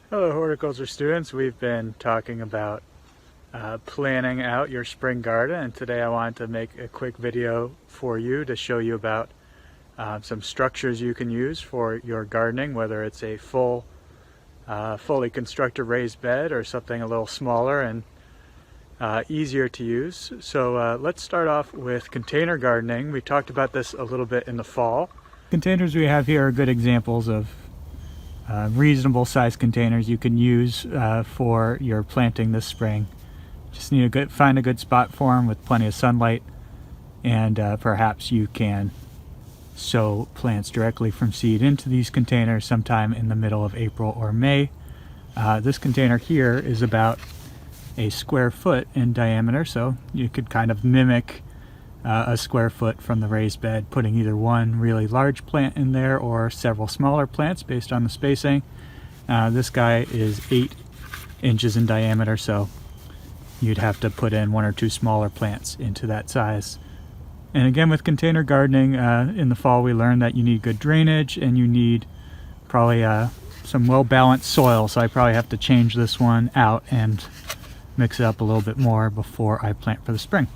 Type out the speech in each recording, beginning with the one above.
Hello horticulture students, we've been talking about planning out your spring garden, and today I wanted to make a quick video for you to show you about some structures you can use for your gardening, whether it's a fully constructed raised bed or something a little smaller and easier to use. So let's start off with container gardening. We talked about this a little bit in the fall. Containers we have here are good examples of reasonable size containers you can use for your planting this spring. Just need to find a good spot for them with plenty of sunlight, and perhaps you can sow plants directly from seed into these containers sometime in the middle of April or May. This container here is about a square foot in diameter, so you could kind of mimic a square foot from the raised bed, putting either one really large plant in there or several smaller plants based on the spacing. This guy is 8 inches in diameter, so you'd have to put in 1 or 2 smaller plants into that size. And again, with container gardening, in the fall we learned that you need good drainage and you need probably some well-balanced soil, so I probably have to change this one out and mix it up a little bit more before I plant for the spring.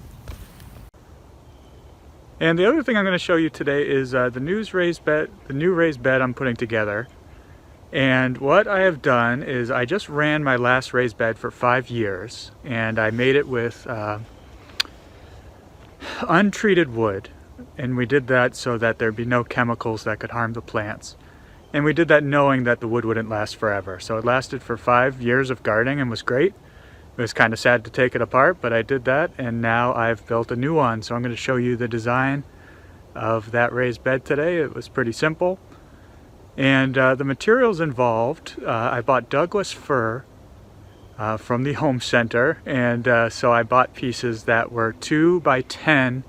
And the other thing I'm going to show you today is the new raised bed I'm putting together. And what I have done is I just ran my last raised bed for 5 years, and I made it with untreated wood. And we did that so that there'd be no chemicals that could harm the plants. And we did that knowing that the wood wouldn't last forever. So it lasted for 5 years of gardening and was great. It was kind of sad to take it apart, but I did that, and now I've built a new one. So I'm going to show you the design of that raised bed today. It was pretty simple. And the materials involved, I bought Douglas fir from the home center, and so I bought pieces that were 2 by 10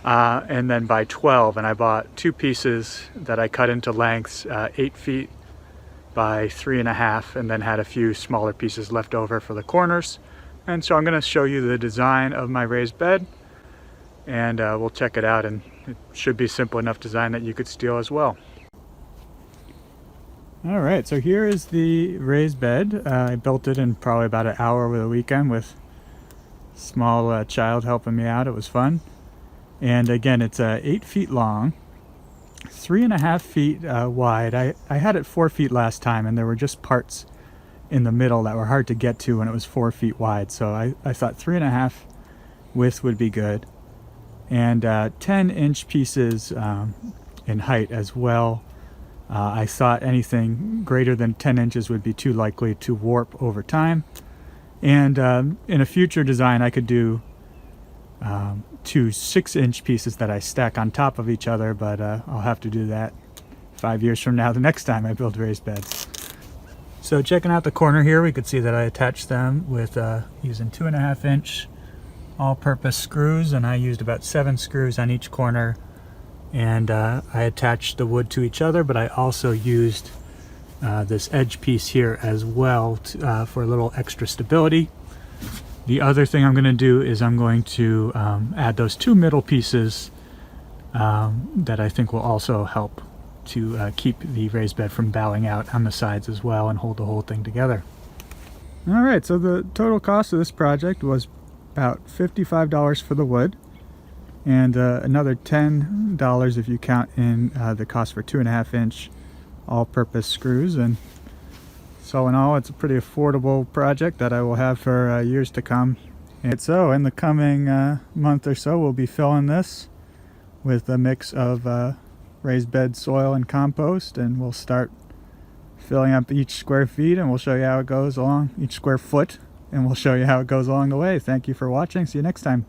and then by 12, and I bought 2 pieces that I cut into lengths 8 feet by 3.5, and then had a few smaller pieces left over for the corners. And so I'm going to show you the design of my raised bed, and we'll check it out, and it should be simple enough design that you could steal as well. Alright, so here is the raised bed. I built it in probably about an hour over the weekend with a small child helping me out. It was fun. And again, it's 8 feet long, 3.5 feet wide. I had it 4 feet last time, and there were just parts in the middle that were hard to get to when it was 4 feet wide. So I thought 3.5 width would be good. And 10-inch pieces in height as well. I thought anything greater than 10 inches would be too likely to warp over time. And in a future design, I could do 2 6-inch pieces that I stack on top of each other, but I'll have to do that 5 years from now, the next time I build raised beds. So checking out the corner here, we could see that I attached them with using 2.5-inch all-purpose screws, and I used about 7 screws on each corner, and I attached the wood to each other, but I also used this edge piece here as well for a little extra stability. The other thing I'm going to do is I'm going to add those 2 middle pieces that I think will also help to keep the raised bed from bowing out on the sides as well and hold the whole thing together. Alright, so the total cost of this project was about $55 for the wood, and another $10 if you count in the cost for 2.5-inch all-purpose screws. And so in all, it's a pretty affordable project that I will have for years to come. And so in the coming month or so, we'll be filling this with a mix of raised bed soil and compost, and we'll start filling up each square feet, and we'll show you how it goes along, each square foot, and we'll show you how it goes along the way. Thank you for watching. See you next time.